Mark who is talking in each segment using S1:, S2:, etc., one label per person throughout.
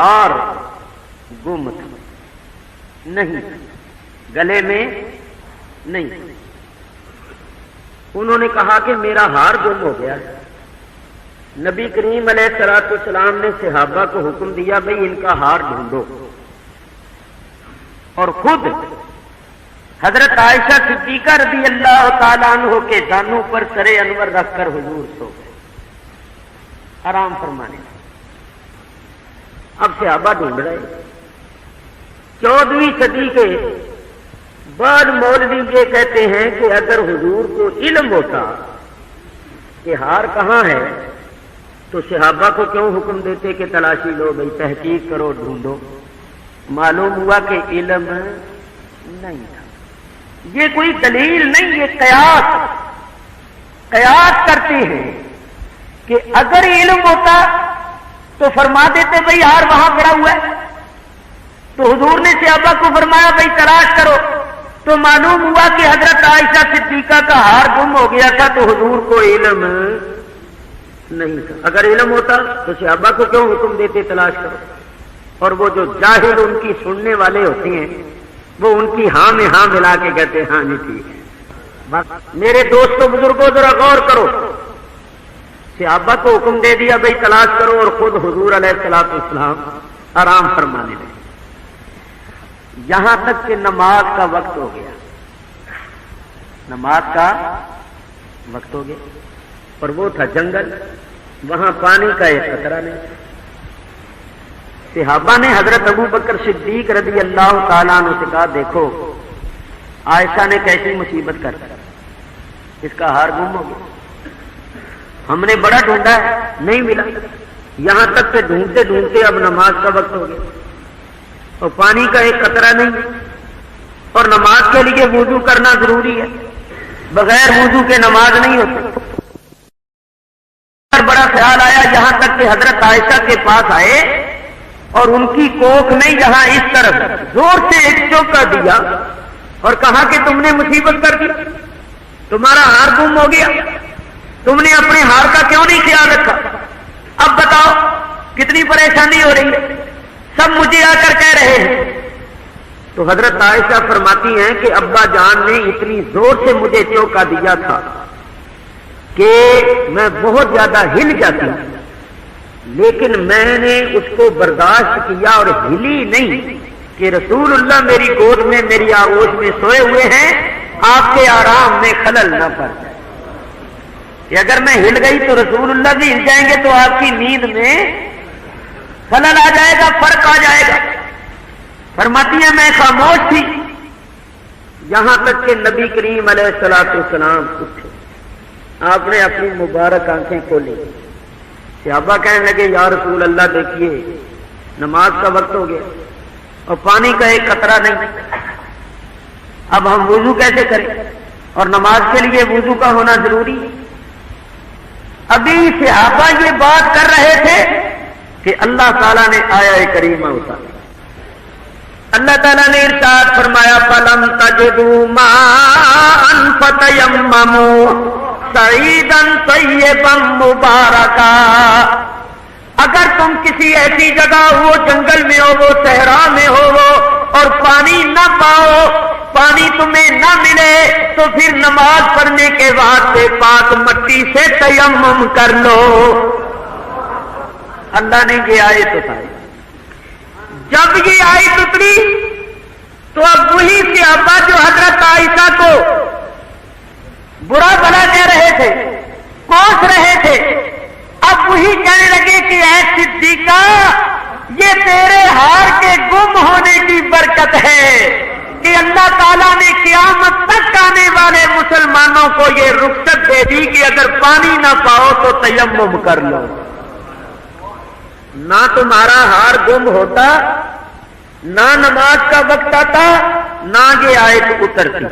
S1: ہار گم تھا، نہیں گلے میں نہیں. انہوں نے کہا کہ میرا ہار گم ہو گیا. نبی کریم علیہ الصلوۃ والسلام نے صحابہ کو حکم دیا بھئی ان کا ہار ڈھونڈو، اور خود حضرت عائشہ صدیقہ رضی اللہ تعالیٰ عنہ کے دانوں پر سر انور رکھ کر حضور سو گئے آرام فرمانے. اب صحابہ ڈھونڈ رہے. 14ویں صدی کے بعد مولوی یہ کہتے ہیں کہ اگر حضور کو علم ہوتا کہ ہار کہاں ہے تو صحابہ کو کیوں حکم دیتے کہ تلاشی لو بھائی، تحقیق کرو، ڈھونڈو. معلوم ہوا کہ علم نہیں تھا. یہ کوئی دلیل نہیں، یہ قیاس کرتے ہیں کہ اگر علم ہوتا تو فرما دیتے بھائی ہار وہاں پڑا ہوا ہے. تو حضور نے صحابہ کو فرمایا بھائی تلاش کرو، تو معلوم ہوا کہ حضرت عائشہ صدیقہ کا ہار گم ہو گیا تھا، تو حضور کو علم نہیں تھا. اگر علم ہوتا تو صحابہ کو کیوں حکم دیتے تلاش کرو. اور وہ جو جاہل ان کی سننے والے ہوتے ہیں وہ ان کی ہاں میں ہاں ملا کے کہتے ہیں ہاں نہیں ٹھیک ہے. بس میرے دوستوں بزرگوں ذرا غور کرو، صحابہ کو حکم دے دیا بھائی تلاش کرو، اور خود حضور علیہ الصلوۃ والسلام آرام فرمانے لگے. یہاں تک کہ نماز کا وقت ہو گیا، نماز کا وقت ہو گیا، اور وہ تھا جنگل، وہاں پانی کا ایک قطرہ نہیں. صحابہ نے حضرت ابو بکر صدیق رضی اللہ تعالیٰ عنہ سے کہا دیکھو عائشہ نے کیسی مصیبت کر دی، اس کا ہار گم ہو گیا. ہم نے بڑا ڈھونڈا ہے نہیں ملا، یہاں تک کہ ڈھونڈتے ڈھونڈتے اب نماز کا وقت ہو گیا اور پانی کا ایک قطرہ نہیں، اور نماز کے لیے وضو کرنا ضروری ہے، بغیر وضو کے نماز نہیں ہوتی. بڑا خیال آیا یہاں تک کہ حضرت عائشہ کے پاس آئے اور ان کی کوکھ میں یہاں اس طرف زور سے ایک چوکا دیا اور کہا کہ تم نے مصیبت کر دی، تمہارا ہار گم ہو گیا، تم نے اپنے ہار کا کیوں نہیں خیال رکھا؟ اب بتاؤ کتنی پریشانی ہو رہی ہے، سب مجھے آ کر کہہ رہے ہیں. تو حضرت عائشہ فرماتی ہیں کہ ابا جان نے اتنی زور سے مجھے چوکا دیا تھا کہ میں بہت زیادہ ہل جاتی ہوں، لیکن میں نے اس کو برداشت کیا اور ہلی نہیں کہ رسول اللہ میری گود میں میری آغوش میں سوئے ہوئے ہیں، آپ کے آرام میں خلل نہ پڑ جائے. کہ اگر میں ہل گئی تو رسول اللہ بھی ہل جائیں گے تو آپ کی نیند میں خلل آ جائے گا، فرق آ جائے گا. فرماتی ہیں میں خاموش تھی یہاں تک کہ نبی کریم علیہ الصلوۃ والسلام اٹھے. آپ نے اپنی مبارک آنکھیں کھولی. صحابہ کہنے لگے یا رسول اللہ دیکھیے نماز کا وقت ہو گیا اور پانی کا ایک قطرہ نہیں، اب ہم وضو کیسے کریں؟ اور نماز کے لیے وضو کا ہونا ضروری. ابھی صحابہ یہ بات کر رہے تھے کہ اللہ تعالیٰ نے آیا کریمہ اتاری. اللہ تعالیٰ نے ارشاد فرمایا فَلَمْ تَجِدُوا مَاءً فَتَيَمَّمُوا صعیداً طیباً مبارکا. اگر تم کسی ایسی جگہ ہو، جنگل میں ہو، وہ صحرا میں ہو وہ، اور پانی نہ پاؤ، پانی تمہیں نہ ملے، تو پھر نماز پڑھنے کے واسطے پاک مٹی سے تیمم کر لو. اللہ نے یہ آیت اتاری. جب یہ آیت اتری تو اب وہی صحابہ جو حضرت عائشہ کو برا بھلا کہہ رہے تھے، کوس رہے تھے، اب وہی کہنے لگے کہ اے صدیقہ یہ تیرے ہار کے گم ہونے کی برکت ہے کہ اللہ تعالیٰ نے قیامت تک آنے والے مسلمانوں کو یہ رخصت دے دی کہ اگر پانی نہ پاؤ تو تیمم کر لو. نہ تمہارا ہار گم ہوتا، نہ نماز کا وقت آتا، نہ یہ آیت اترتی.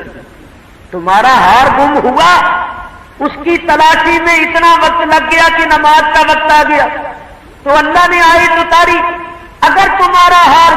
S1: تمہارا ہار گم ہوا، اس کی تلاشی میں اتنا وقت لگ گیا کہ نماز کا وقت آ گیا، تو اللہ نے آیت اتاری اگر تمہارا ہار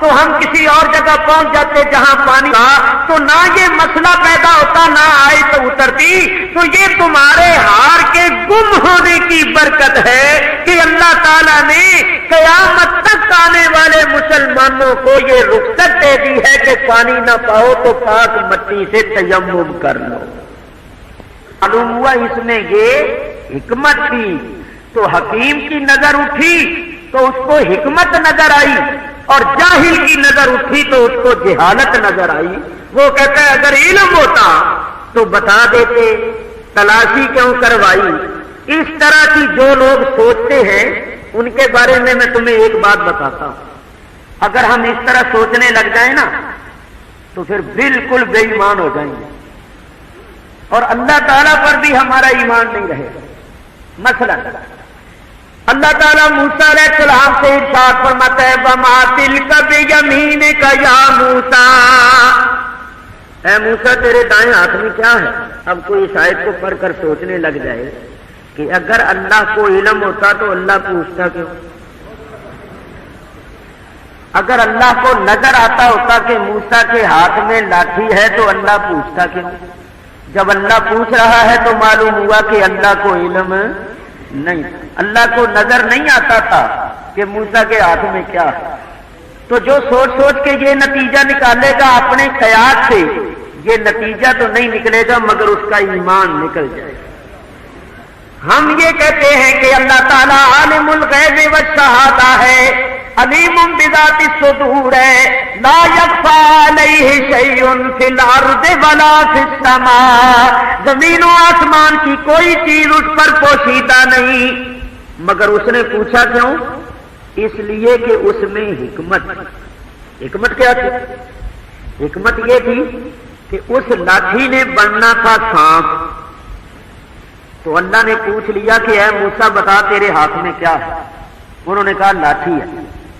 S1: تو ہم کسی اور جگہ پہنچ جاتے جہاں پانی تھا، تو نہ یہ مسئلہ پیدا ہوتا، نہ آئے تو اترتی۔ تو یہ تمہارے ہار کے گم ہونے کی برکت ہے کہ اللہ تعالیٰ نے قیامت تک آنے والے مسلمانوں کو یہ رخصت دے دی ہے کہ پانی نہ پاؤ تو پاک مٹی سے تیمم کر لو۔ معلوم ہوا اس میں یہ حکمت تھی۔ تو حکیم کی نظر اٹھی تو اس کو حکمت نظر آئی، اور جاہل کی نظر اٹھی تو اس کو جہالت نظر آئی۔ وہ کہتا ہے اگر علم ہوتا تو بتا دیتے، تلاشی کیوں کروائی؟ اس طرح کی جو لوگ سوچتے ہیں ان کے بارے میں تمہیں ایک بات بتاتا ہوں۔ اگر ہم اس طرح سوچنے لگ جائیں نا تو پھر بالکل بے ایمان ہو جائیں گے، اور اللہ تعالیٰ پر بھی ہمارا ایمان نہیں رہے گا۔ مثلا اللہ تعالیٰ موسیٰ علیہ السلام سے ارشاد فرماتا ہے وَمَا تِلْكَ بِيَمِينِكَ يَا مُوسَىٰ، اے موسیٰ تیرے دائیں ہاتھ میں کیا ہے؟ اب کوئی اس آیت کو پڑھ کر سوچنے لگ جائے کہ اگر اللہ کو علم ہوتا تو اللہ پوچھتا کیوں؟ اگر اللہ کو نظر آتا ہوتا کہ موسیٰ کے ہاتھ میں لاٹھی ہے تو اللہ پوچھتا کیوں؟ جب اللہ پوچھ رہا ہے تو معلوم ہوا کہ اللہ کو علم نہیں، اللہ کو نظر نہیں آتا تھا کہ موسیٰ کے ہاتھ میں کیا ہے۔ تو جو سوچ سوچ کے یہ نتیجہ نکالے گا اپنے قیاس سے، یہ نتیجہ تو نہیں نکلے گا مگر اس کا ایمان نکل جائے گا۔ ہم یہ کہتے ہیں کہ اللہ تعالیٰ عالم الغیب والشہادہ ہے، علیم بذات الصدور ہے، لا یخفی علیہ شیء فی الارض ولا فی السماء، زمین و آسمان کی کوئی چیز اس پر پوشیدہ نہیں۔ مگر اس نے پوچھا کیوں؟ اس لیے کہ اس میں حکمت کیا تھی؟ حکمت یہ تھی کہ اس لاٹھی نے بننا تھا سانپ، تو اللہ نے پوچھ لیا کہ اے موسیٰ بتا تیرے ہاتھ میں کیا ہے؟ انہوں نے کہا لاٹھی ہے،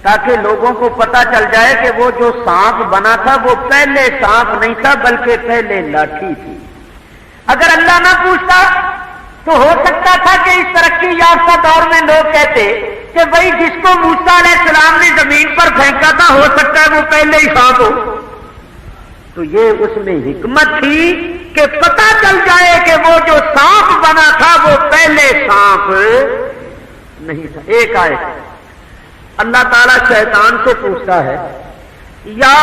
S1: تاکہ لوگوں کو پتا چل جائے کہ وہ جو سانپ بنا تھا وہ پہلے سانپ نہیں تھا بلکہ پہلے لاٹھی تھی۔ اگر اللہ نہ پوچھتا تو ہو سکتا تھا کہ اس ترقی یافتہ دور میں لوگ کہتے کہ بھائی جس کو موسیٰ علیہ السلام نے زمین پر پھینکا تھا ہو سکتا ہے وہ پہلے ہی سانپ ہو۔ تو یہ اس میں حکمت تھی کہ پتا چل جائے کہ وہ جو سانپ بنا تھا وہ پہلے سانپ نہیں تھا۔ ایک آیت اللہ تعالیٰ شیطان سے پوچھتا ہے یا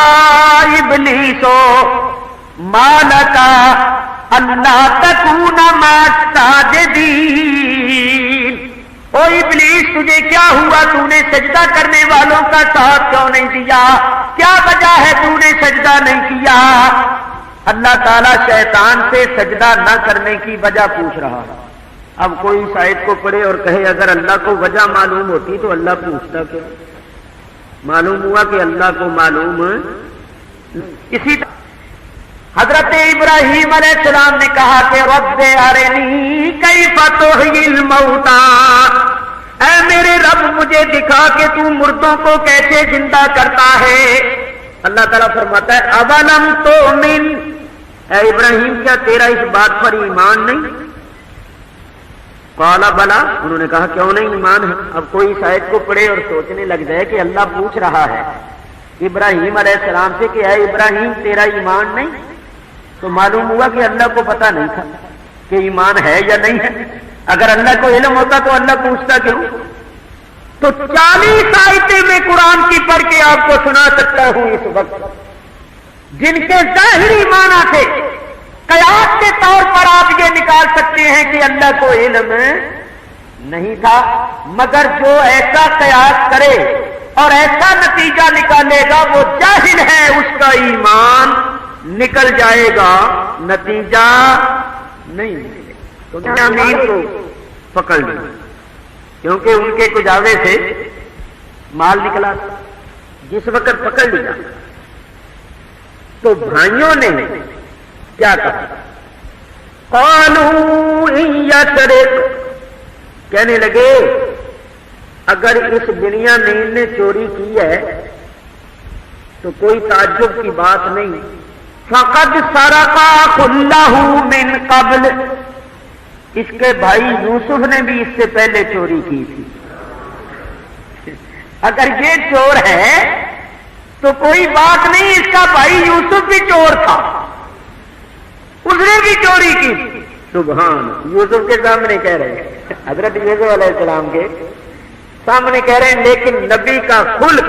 S1: ابلیسو ما لک الا تکون مع الساجدین، او ابلیس تجھے کیا ہوا؟ تو نے سجدہ کرنے والوں کا ساتھ کیوں نہیں دیا؟ کیا وجہ ہے تو نے سجدہ نہیں کیا؟ اللہ تعالیٰ شیطان سے سجدہ نہ کرنے کی وجہ پوچھ رہا ہے۔ اب کوئی اس آیت کو پڑھے اور کہے اگر اللہ کو وجہ معلوم ہوتی تو اللہ پوچھتا کیوں؟ معلوم ہوا کہ اللہ کو معلوم۔ اسی طرح حضرت ابراہیم علیہ السلام نے کہا کہ رب ارنی کیف تحیی الموتى، اے میرے رب مجھے دکھا کہ تو مردوں کو کیسے زندہ کرتا ہے۔ اللہ تعالیٰ فرماتا ہے اولم تؤمن، اے ابراہیم کیا تیرا اس بات پر ایمان نہیں؟ قال بلا، انہوں نے کہا کیوں نہیں ایمان ہے۔ اب کوئی اس آیت کو پڑھے اور سوچنے لگ جائے کہ اللہ پوچھ رہا ہے ابراہیم علیہ السلام سے کہ اے ابراہیم تیرا ایمان نہیں، تو معلوم ہوا کہ اللہ کو پتا نہیں تھا کہ ایمان ہے یا نہیں ہے۔ اگر اللہ کو علم ہوتا تو اللہ پوچھتا کیوں؟ تو 40 آیتیں میں قرآن کی پڑھ کے آپ کو سنا سکتا ہوں اس وقت، جن کے ظاہری معنی سے قیاس کے طور پر آپ یہ نکال سکتے ہیں کہ اللہ کو علم نہیں تھا، مگر جو ایسا قیاس کرے اور ایسا نتیجہ نکالے گا وہ جاہل ہے، اس کا ایمان نکل جائے گا، نتیجہ نہیں نکلے گا۔ تو امیر کو پکڑ لیا کیونکہ ان کے کجاوے سے مال نکلا، جس وقت پکڑ لیا تو بھائیوں نے کیا کہا؟ قالوا ان یسرق، کہنے لگے اگر اس دنیا میں ان نے چوری کی ہے تو کوئی تعجب کی بات نہیں، فقد سرق اخ له من قبل، اس کے بھائی یوسف نے بھی اس سے پہلے چوری کی تھی۔ اگر یہ چور ہے تو کوئی بات نہیں، اس کا بھائی یوسف بھی چور تھا، اس نے بھی چوری کی۔ سبحان، یوسف کے سامنے کہہ رہے ہیں، حضرت یوسف علیہ السلام کے سامنے کہہ رہے ہیں، لیکن نبی کا خلق،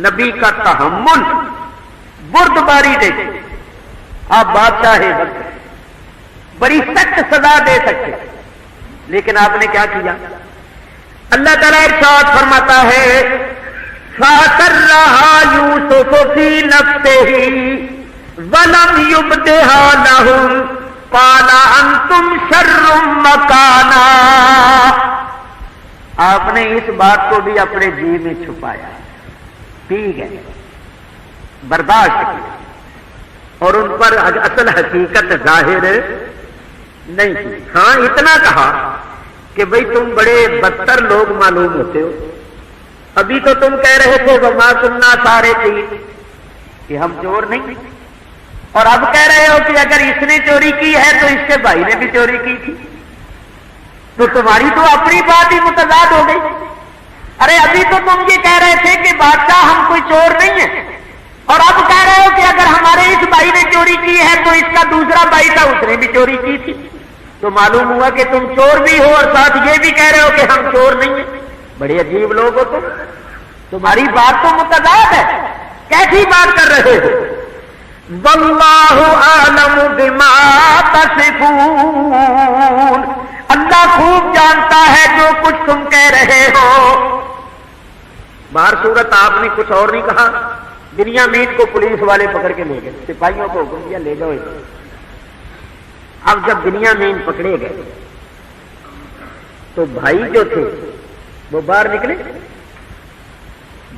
S1: نبی کا تحمل، بردباری دیکھیں۔ آپ بادشاہ وقت بڑی سخت سزا دے سکتے، لیکن آپ نے کیا کیا؟ اللہ تعالیٰ ارشاد فرماتا ہے فَأَسَرَّهَا يُوسُفُ فِي نَفْسِهِ وَلَمْ يُبْدِهَا لَهُمْ قَالَ أَنْتُمْ شَرٌّ مَّكَانًا۔ آپ نے اس بات کو بھی اپنے جی میں چھپایا، پی گئے، برداشت کیا، اور ان پر اصل حقیقت ظاہر نہیں کی۔ ہاں اتنا کہا کہ بھئی تم بڑے بدتر لوگ معلوم ہوتے ہو، ابھی تو تم کہہ رہے تھے وما كنا سارقین کہ ہم چور نہیں، اور اب کہہ رہے ہو کہ اگر اس نے چوری کی ہے تو اس کے بھائی نے بھی چوری کی تھی، تو تمہاری تو اپنی بات ہی متضاد ہو گئی۔ ارے ابھی تو تم یہ کہہ رہے تھے کہ بادشاہ ہم کوئی چور نہیں ہے، اور اب کہہ رہے ہو کہ اگر ہمارے اس بھائی نے چوری کی ہے تو اس کا دوسرا بھائی تھا اس نے بھی چوری کی تھی، تو معلوم ہوا کہ تم چور بھی ہو اور ساتھ یہ بھی کہہ رہے ہو کہ ہم چور نہیں ہیں۔ بڑے عجیب لوگ ہو تم، تمہاری بات تو متضاد ہے، کیسی بات کر رہے ہو؟ واللہ اعلم بما تصفون، اللہ خوب جانتا ہے جو کچھ تم کہہ رہے ہو۔ باہر صورت آپ نے کچھ اور نہیں کہا، بنیامین کو پولیس والے پکڑ کے لے گئے، سپاہیوں کو حکم دیا لے جاؤ۔ اب جب بنیامین پکڑے گئے تو بھائی جو تھے وہ باہر نکلے،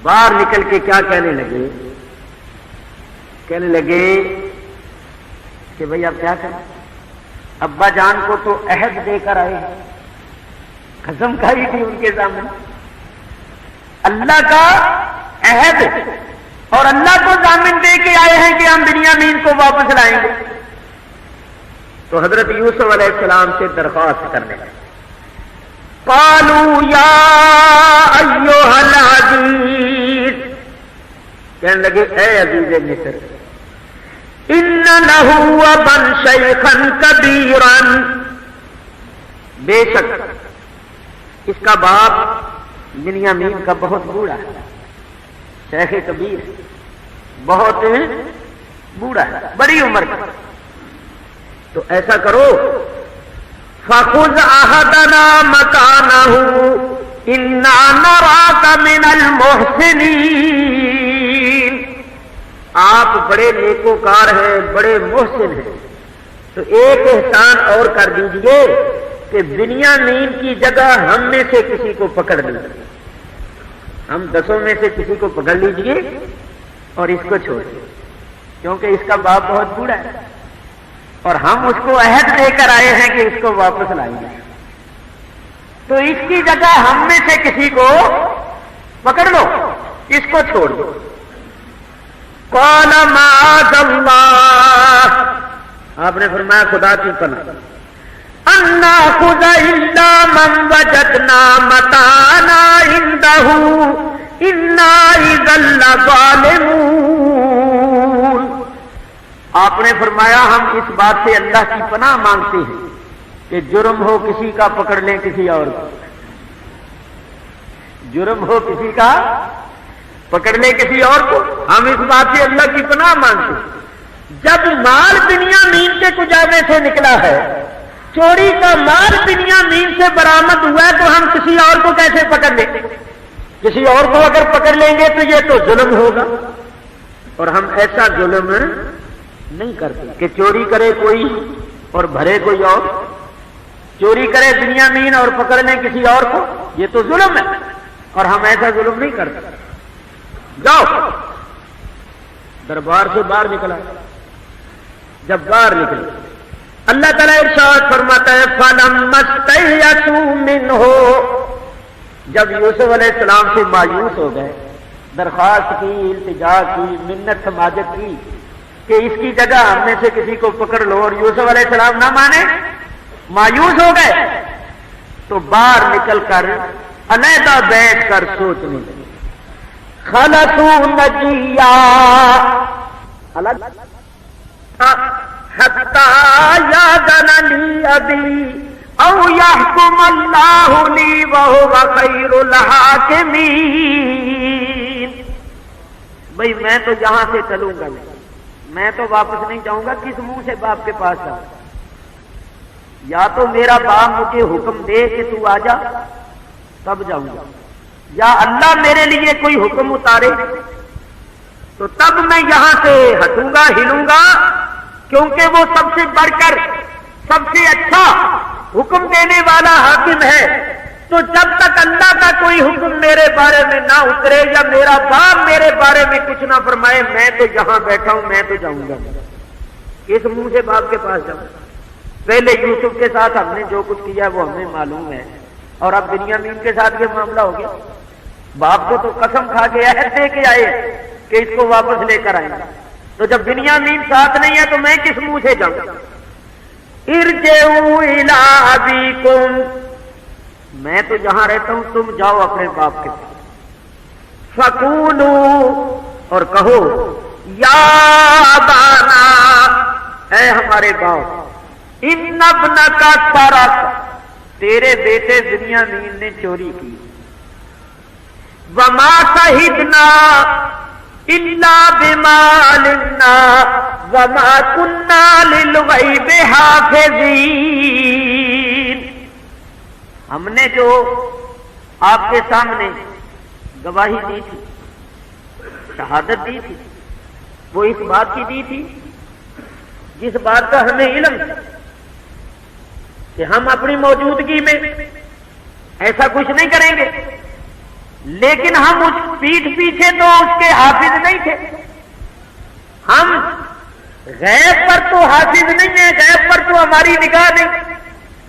S1: باہر نکل کے کیا کہنے لگے؟ کہنے لگے کہ بھئی اب کیا کریں، ابا جان کو تو عہد دے کر آئے ہیں، قسم کھائی تھی ان کے سامنے، اللہ کا عہد، اور اللہ کو ضامن دے کے آئے ہیں کہ ہم بنیامین کو واپس لائیں گے۔ تو حضرت یوسف علیہ السلام سے درخواست کرنے لگے، قالوا یا ایھا العزیز، کہنے لگے اے عزیز مصر، ان لہ ابا شیخا کبیرا، بے شک اس کا باپ بنیامین کا بہت بوڑھا ہے، شیخ کبیر، بہت بوڑھا ہے، بڑی عمر کا، تو ایسا کرو فَخُذْ أَحَدَنَا مَكَانَهُ إِنَّا نَرَاكَ مِنَ الْمُحْسِنِينَ، آپ بڑے نیکوکار ہیں، بڑے محسن ہیں، تو ایک احسان اور کر دیجئے کہ بنیامین کی جگہ ہم میں سے کسی کو پکڑ لیجیے، ہم 10 میں سے کسی کو پکڑ لیجئے اور اس کو چھوڑیے، کیونکہ اس کا باپ بہت بوڑھا ہے اور ہم اس کو عہد دے کر آئے ہیں کہ اس کو واپس لائیں گے، تو اس کی جگہ ہم میں سے کسی کو پکڑ لو، اس کو چھوڑ دو۔ قال معاذ اللہ، آپ نے فرمایا خدا کی پناہ، ان ناخذ الا من وجدنا متاعنا عنده انا اذا لظالمون، آپ نے فرمایا ہم اس بات سے اللہ کی پناہ مانگتے ہیں کہ جرم ہو کسی کا پکڑ لیں کسی اور کو، جرم ہو کسی کا پکڑ لیں کسی اور کو، ہم اس بات سے اللہ کی پناہ مانگتے ہیں۔ جب مال بنیامین کے کجاوے سے نکلا ہے، چوری کا مال بنیامین سے برآمد ہوا ہے، تو ہم کسی اور کو کیسے پکڑ لیں؟ کسی اور کو اگر پکڑ لیں گے تو یہ تو ظلم ہوگا، اور ہم ایسا ظلم نہیں کرتے کہ چوری کرے کوئی اور بھرے کوئی اور، چوری کرے بنیامین اور پکڑ لیں کسی اور کو، یہ تو ظلم ہے، اور ہم ایسا ظلم نہیں کرتے۔ جاؤ، دربار سے باہر نکلا، جب باہر نکلے اللہ تعالیٰ ارشاد فرماتا ہے فَلَمَّا اسْتَيْأَسُوا مِنْهُ، جب یوسف علیہ السلام سے مایوس ہو گئے، درخواست کی، التجا کی، منت سماجت کی کہ اس کی جگہ ہم میں سے کسی کو پکڑ لو، اور یوسف علیہ السلام نہ مانے، مایوس ہو گئے، تو باہر نکل کر علیحدہ بیٹھ کر سوچنے لگے. خلصوا نجیا الگ حتی یاذن ابی او یحکم اللہ لی وہو خیر الحاکمین. بھئی میں تو یہاں سے چلوں گا نہیں, میں تو واپس نہیں جاؤں گا. کس منہ سے باپ کے پاس جاؤں؟ یا تو میرا باپ مجھے حکم دے کہ تو آ جا تب جاؤں گا, یا اللہ میرے لیے کوئی حکم اتارے تو تب میں یہاں سے ہٹوں گا, ہلوں گا, کیونکہ وہ سب سے بڑھ کر سب سے اچھا حکم دینے والا حاکم ہے. تو جب تک اللہ کا کوئی حکم میرے بارے میں نہ اترے یا میرا باپ میرے بارے میں کچھ نہ فرمائے, میں تو یہاں بیٹھا ہوں, میں تو جاؤں گا. کس منہ سے باپ کے پاس جاؤں؟ پہلے یوسف کے ساتھ ہم نے جو کچھ کیا وہ ہمیں معلوم ہے, اور اب بنیامین کے ساتھ یہ معاملہ ہو گیا. باپ کو تو قسم کھا کے عہد دے کے آئے کہ اس کو واپس لے کر آئیں گے, تو جب بنیامین ساتھ نہیں ہے تو میں کس منہ سے جاؤں؟ ارجعوا الی ابیکم, میں تو یہاں رہتا ہوں, تم جاؤ اپنے باپ کے پاس. فقولوا, اور کہو, یا ابانا, اے ہمارے باپ, ان ابنک سرق, تیرے بیٹے بنیامین نے چوری کی. وما شہدنا الا بما علمنا وما كنا للغیب حافظین. ہم نے جو آپ کے سامنے گواہی دی تھی, شہادت دی تھی, وہ اس بات کی دی تھی جس بات کا ہمیں علم تھا کہ ہم اپنی موجودگی میں ایسا کچھ نہیں کریں گے. لیکن ہم اس پیٹھ پیچھے تو اس کے حافظ نہیں تھے. ہم غیب پر تو حافظ نہیں ہیں, غیب پر تو ہماری نگاہ نہیں.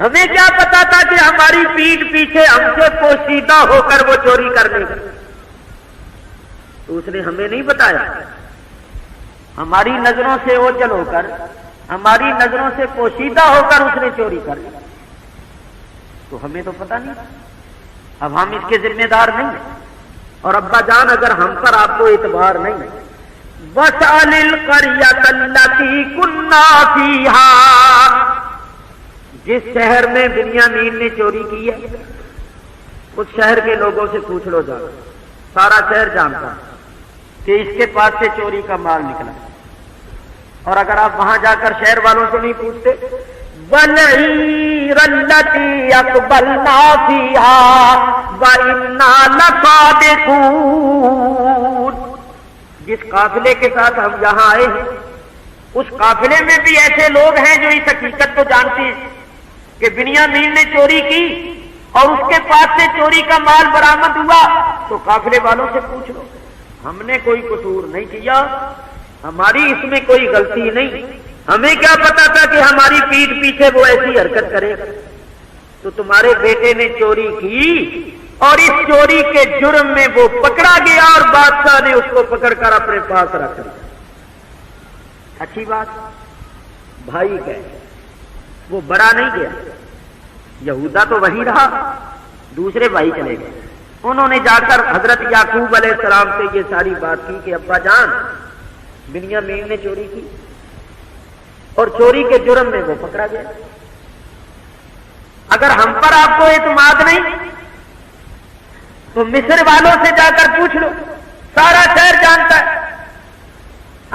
S1: ہمیں کیا پتا تھا کہ ہماری پیٹھ پیچھے ہم سے پوشیدہ ہو کر وہ چوری کرنے کا؟ تو اس نے ہمیں نہیں بتایا. ہماری نظروں سے اوجھل ہو کر, ہماری نظروں سے پوشیدہ ہو کر اس نے چوری کر لی. تو ہمیں تو پتہ نہیں, اب ہم اس کے ذمہ دار نہیں ہیں. اور ابا جان اگر ہم پر آپ کو اعتبار نہیں ہے, وَاسْأَلِ الْقَرْيَةَ الَّتِي كُنَّا فِيهَا, جس شہر میں بنیامین نے چوری کی ہے اس شہر کے لوگوں سے پوچھ لو جا, سارا شہر جانتا کہ اس کے پاس سے چوری کا مال نکلا. اور اگر آپ وہاں جا کر شہر والوں سے نہیں پوچھتے, وَالْعِيرَ الَّتِي أَقْبَلْنَا فِيهَا وَإِنَّا لَصَادِقُونَ, جس قافلے کے ساتھ ہم یہاں آئے ہیں اس قافلے میں بھی ایسے لوگ ہیں جو اس حقیقت کو جانتے ہیں کہ بنیامین نے چوری کی اور اس کے پاس سے چوری کا مال برآمد ہوا. تو قافلے والوں سے پوچھ لو, ہم نے کوئی قصور نہیں کیا, ہماری اس میں کوئی غلطی نہیں. ہمیں کیا پتا تھا کہ ہماری پیٹھ پیچھے وہ ایسی حرکت کرے. تو تمہارے بیٹے نے چوری کی اور اس چوری کے جرم میں وہ پکڑا گیا اور بادشاہ نے اس کو پکڑ کر اپنے پاس رکھ دیا. اچھی بات, بھائی گئے, وہ بڑا نہیں گیا. یہودا تو وہیں رہا, دوسرے بھائی چلے گئے. انہوں نے جا کر حضرت یعقوب علیہ السلام سے یہ ساری بات کی کہ ابا جان بنیامین نے چوری کی اور چوری کے جرم میں وہ پکڑا گیا. اگر ہم پر آپ کو اعتماد نہیں تو مصر والوں سے جا کر پوچھ لو, سارا شہر جانتا ہے.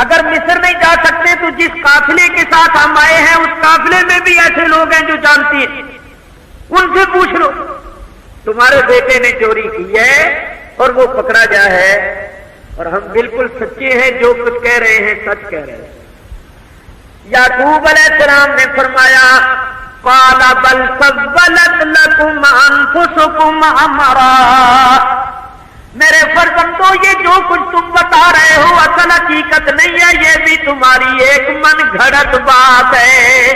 S1: اگر مصر نہیں جا سکتے تو جس قافلے کے ساتھ ہم آئے ہیں اس قافلے میں بھی ایسے لوگ ہیں جو جانتے ہیں, ان سے پوچھ لو. تمہارے بیٹے نے چوری کی ہے اور وہ پکڑا گیا ہے, اور ہم بالکل سچے ہیں, جو کچھ کہہ رہے ہیں سچ کہہ رہے ہیں. یعقوب علیہ السلام نے فرمایا, قال بل سولت لكم انفسكم امرا, میرے فرزندوں یہ جو کچھ تم بتا رہے ہو اصل حقیقت نہیں ہے, یہ بھی تمہاری ایک من گھڑت بات ہے.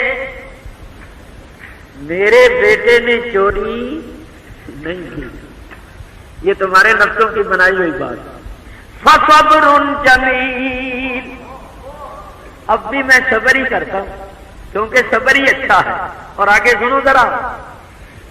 S1: میرے بیٹے نے چوری نہیں کی, یہ تمہارے نفسوں کی بنائی ہوئی بات. فصبر جمیل, اب بھی میں صبر ہی کرتا ہوں کیونکہ صبر ہی اچھا ہے. اور آگے سنو ذرا,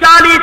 S1: 40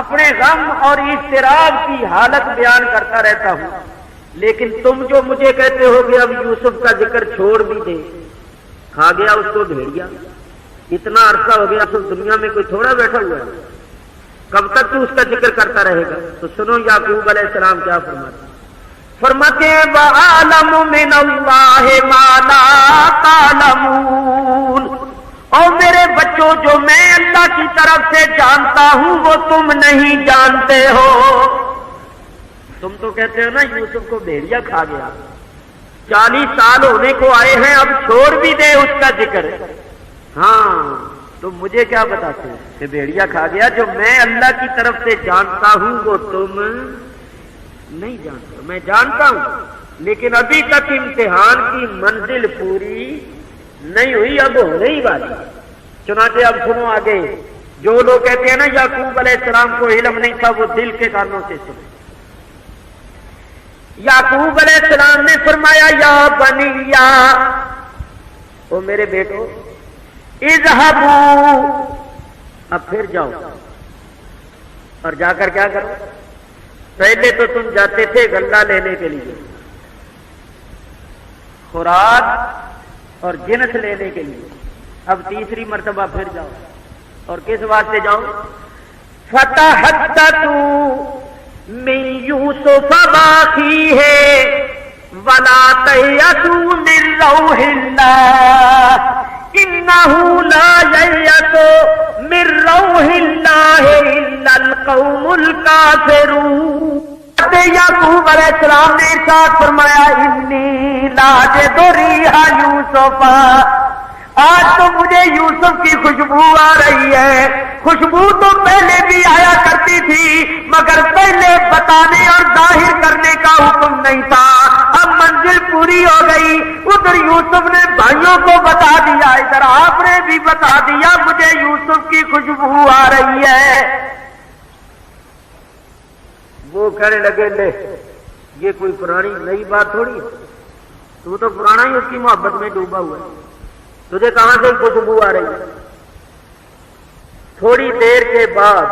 S1: اپنے غم اور اضطراب کی حالت بیان کرتا رہتا ہوں، لیکن تم جو مجھے کہتے ہو کہ اب یوسف کا ذکر چھوڑ بھی دے، کھا گیا اس کو بھیڑیا، اتنا عرصہ ہو گیا، تو دنیا میں کوئی تھوڑا بیٹھا ہوا ہے، کب تک تو اس کا ذکر کرتا رہے گا؟ تو سنو یعقوب علیہ السلام کیا فرماتے ہیں وَأَعْلَمُ مِنَ اللَّهِ مَا لَا تَعْلَمُونَ، اور میرے بچوں جو میں اللہ کی طرف سے جانتا ہوں وہ تم نہیں جانتے ہو۔ تم تو کہتے ہو نا یوسف کو بھیڑیا کھا گیا، 40 سال ہونے کو آئے ہیں، اب چھوڑ بھی دے اس کا ذکر۔ ہاں تو مجھے کیا بتاتے ہیں کہ بھیڑیا کھا گیا؟ جو میں اللہ کی طرف سے جانتا ہوں وہ تم نہیں جانتے۔ میں جانتا ہوں لیکن ابھی تک امتحان کی منزل پوری نہیں ہوئی، اب ہونے ہی والی۔ چنانچہ اب سنو آگے، جو لوگ کہتے ہیں نا یعقوب علیہ السلام کو علم نہیں تھا، وہ دل کے کانوں سے سنو۔ یعقوب علیہ السلام نے فرمایا یا بنیا، او میرے بیٹو، اذهبوا، اب پھر جاؤ، اور جا کر کیا کرو؟ پہلے تو تم جاتے تھے غلہ لینے کے لیے، خوراک اور جنس لینے کے لیے، اب تیسری مرتبہ پھر جاؤ، اور کس واسطے جاؤ؟ فتحدثوا من یوسف واخیہ ولا تیأسوا من روح اللہ انہ لا ییأس من روح اللہ الا القوم الکافرون۔ یعقوب علیہ السلام نے ارشاد فرمایا انی لاجد ریح یوسف، آج تو مجھے یوسف کی خوشبو آ رہی ہے۔ خوشبو تو پہلے بھی آیا کرتی تھی مگر پہلے بتانے اور ظاہر کرنے کا حکم نہیں تھا، اب منزل پوری ہو گئی۔ ادھر یوسف نے بھائیوں کو بتا دیا، ادھر آپ نے بھی بتا دیا مجھے یوسف کی خوشبو آ رہی ہے۔ وہ کہنے لگے لے یہ کوئی پرانی نئی بات تھوڑی ہے، تو تو پرانا ہی اس کی محبت میں ڈوبا ہوا ہے، تجھے کہاں سے خوشبو آ رہی ہے؟ تھوڑی دیر کے بعد،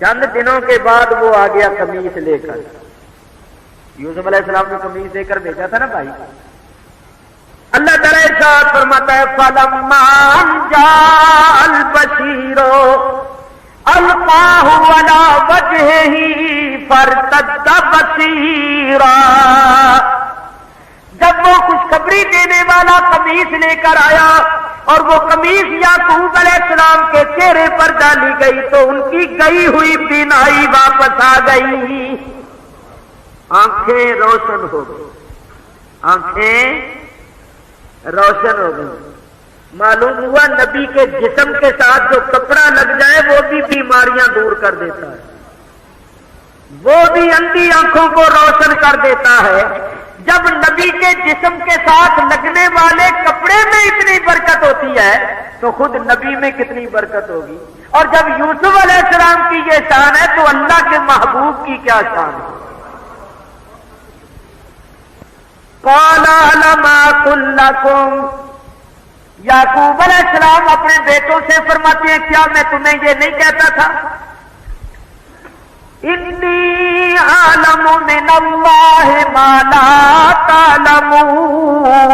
S1: چند دنوں کے بعد وہ آ گیا قمیص لے کر۔ یوسف علیہ السلام نے قمیص دے کر بھیجا تھا نا بھائی۔ اللہ تعالیٰ ارشاد فرماتا ہے فَلَمَّا جَاءَ الْبَشِيرُ أَلْقَاهُ عَلَى وَجْهِهِ فَارْتَدَّ بَصِيرًا، جب وہ خوشخبری دینے والا قمیص لے کر آیا اور وہ قمیص یعقوب علیہ السلام کے چہرے پر ڈالی گئی تو ان کی گئی ہوئی بینائی واپس آ گئی، آنکھیں روشن ہو گئی، آنکھیں روشن ہو گئی۔ معلوم ہوا نبی کے جسم کے ساتھ جو کپڑا لگ جائے وہ بھی بیماریاں دور کر دیتا ہے، وہ بھی اندھی آنکھوں کو روشن کر دیتا ہے۔ جب نبی کے جسم کے ساتھ لگنے والے کپڑے میں اتنی برکت ہوتی ہے تو خود نبی میں کتنی برکت ہوگی؟ اور جب یوسف علیہ السلام کی یہ شان ہے تو اللہ کے محبوب کی کیا شان ہے؟ قَالَ أَلَمْ أَقُل لَّكُمْ، یعقوب علیہ السلام اپنے بیٹوں سے فرماتے ہیں کیا میں تمہیں یہ نہیں کہتا تھا انی اعلم من اللہ ما لا تعلمون،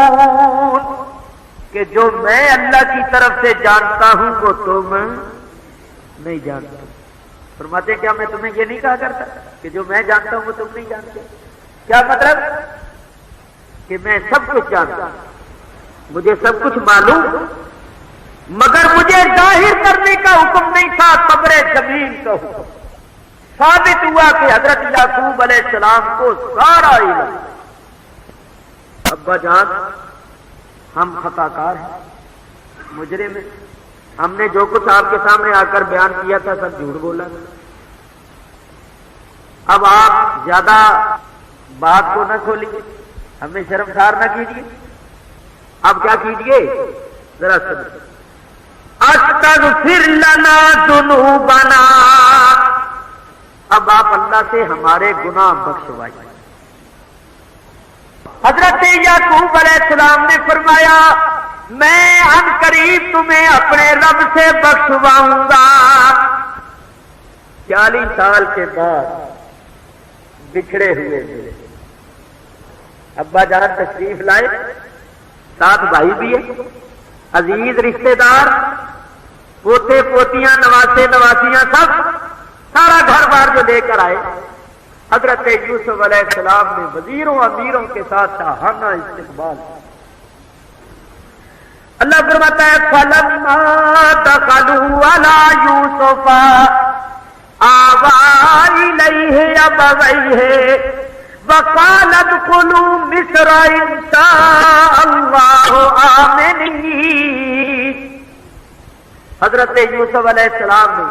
S1: کہ جو میں اللہ کی طرف سے جانتا ہوں وہ تم نہیں جانتے۔ فرماتے کیا میں تمہیں یہ نہیں کہا کرتا کہ جو میں جانتا ہوں وہ تم نہیں جانتے؟ کیا مطلب؟ کہ میں سب کچھ جانتا ہوں، مجھے سب کچھ معلوم، مگر مجھے ظاہر کرنے کا حکم نہیں تھا، قبر زمین کا حکم۔ ثابت ہوا کہ حضرت یعقوب علیہ السلام کو سارا علم۔ ابا جان ہم خطا کار ہیں، مجرم ہیں، ہم نے جو کچھ آپ کے سامنے آ کر بیان کیا تھا سب جھوٹ بولا تھا۔ اب آپ زیادہ بات کو نہ کھولیے، ہمیں شرمسار نہ کیجیے۔ اب کیا کیجیے ذرا سنیے، استغفر لنا ذنوبنا، اب آپ اللہ سے ہمارے گناہ بخشوائیے۔ حضرت یعقوب علیہ السلام نے فرمایا میں ان قریب تمہیں اپنے رب سے بخشواؤں گا۔ 40 سال کے بعد بچھڑے ہوئے ملے. ابا جان تشریف لائے، ساتھ بھائی بھی ہے، عزیز رشتے دار، پوتے پوتیاں نواسے نواسیاں سب، سارا گھر بار جو لے کر آئے. حضرت یوسف علیہ السلام نے وزیروں امیروں کے ساتھ شاہانہ استقبال. اللہ فرماتا ہے فلما دخلوا علی یوسف آوى إليه أبويه وقال ادخلوا مصر إن شاء الله آمنين. حضرت یوسف علیہ السلام نے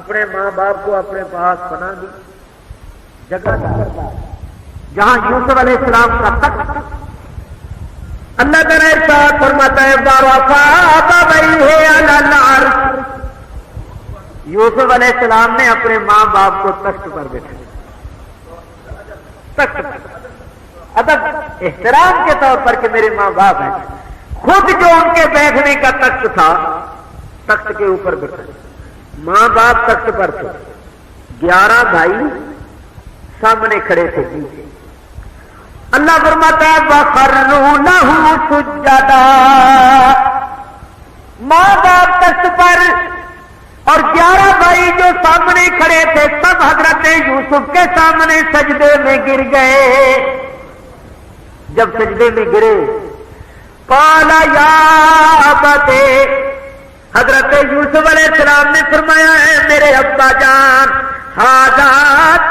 S1: اپنے ماں باپ کو اپنے پاس پناہ دی. جگہ جہاں یوسف علیہ السلام کا تخت، اللہ کا ارشاد فرماتا ہے ورفع أبويه على العرش. یوسف علیہ السلام نے اپنے ماں باپ کو تخت پر بٹھایا. تخت پر ادب احترام کے طور پر کہ میرے ماں باپ ہیں. خود جو ان کے بیٹھنے کا تخت تھا تخت کے اوپر بٹھایا. ماں باپ تخت پر تھے، 11 بھائی سامنے کھڑے تھے پیچھے. اللہ فرماتا ہے وَخَرُّوا لَهُ سُجَّدًا. ماں باپ تخت پر اور 11 بھائی جو سامنے کھڑے تھے سب حضرت یوسف کے سامنے سجدے میں گر گئے. جب سجدے میں گرے قال یا ابت، حضرت یوسف علیہ السلام نے فرمایا ہے میرے ابا جان ھذا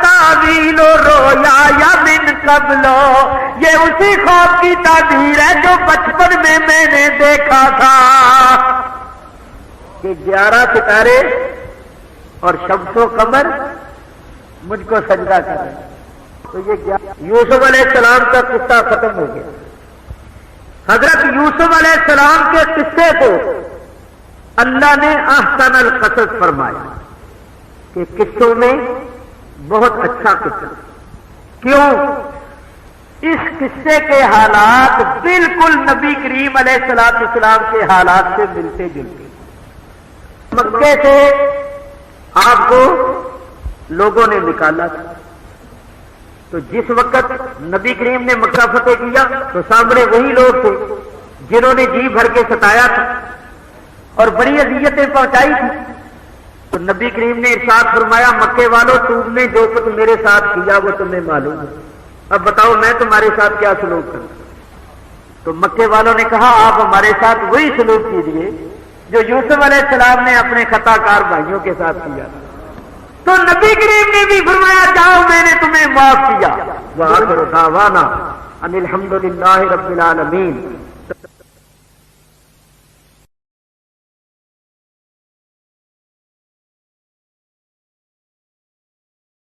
S1: تاویل رؤیا من قبل، یہ اسی خواب کی تعبیر ہے جو بچپن میں نے دیکھا تھا کہ 11 ستارے اور شمس و قمر مجھ کو سجدہ کر رہے ہیں. تو یہ یوسف علیہ السلام کا قصہ ختم ہو گیا. حضرت یوسف علیہ السلام کے قصے کو اللہ نے احسن القصص فرمایا کہ قصوں میں بہت اچھا قصہ. کیوں؟ اس قصے کے حالات بالکل نبی کریم علیہ السلام کے حالات سے ملتے جلتے. مکے سے آپ کو لوگوں نے نکالا تھا، تو جس وقت نبی کریم نے مکہ فتح کیا تو سامنے وہی لوگ تھے جنہوں نے جی بھر کے ستایا تھا اور بڑی اذیتیں پہنچائی تھی. تو نبی کریم نے ارشاد فرمایا مکے والوں تم نے جو کچھ میرے ساتھ کیا وہ تمہیں معلوم ہے، اب بتاؤ میں تمہارے ساتھ کیا سلوک کروں. تو مکے والوں نے کہا آپ ہمارے ساتھ وہی سلوک کیجیے جو یوسف علیہ السلام نے اپنے خطا کار بھائیوں کے ساتھ کیا. تو نبی کریم نے بھی فرمایا جاؤ میں نے تمہیں معاف کیا. وآخر دعوانا ان الحمد للہ رب العالمین.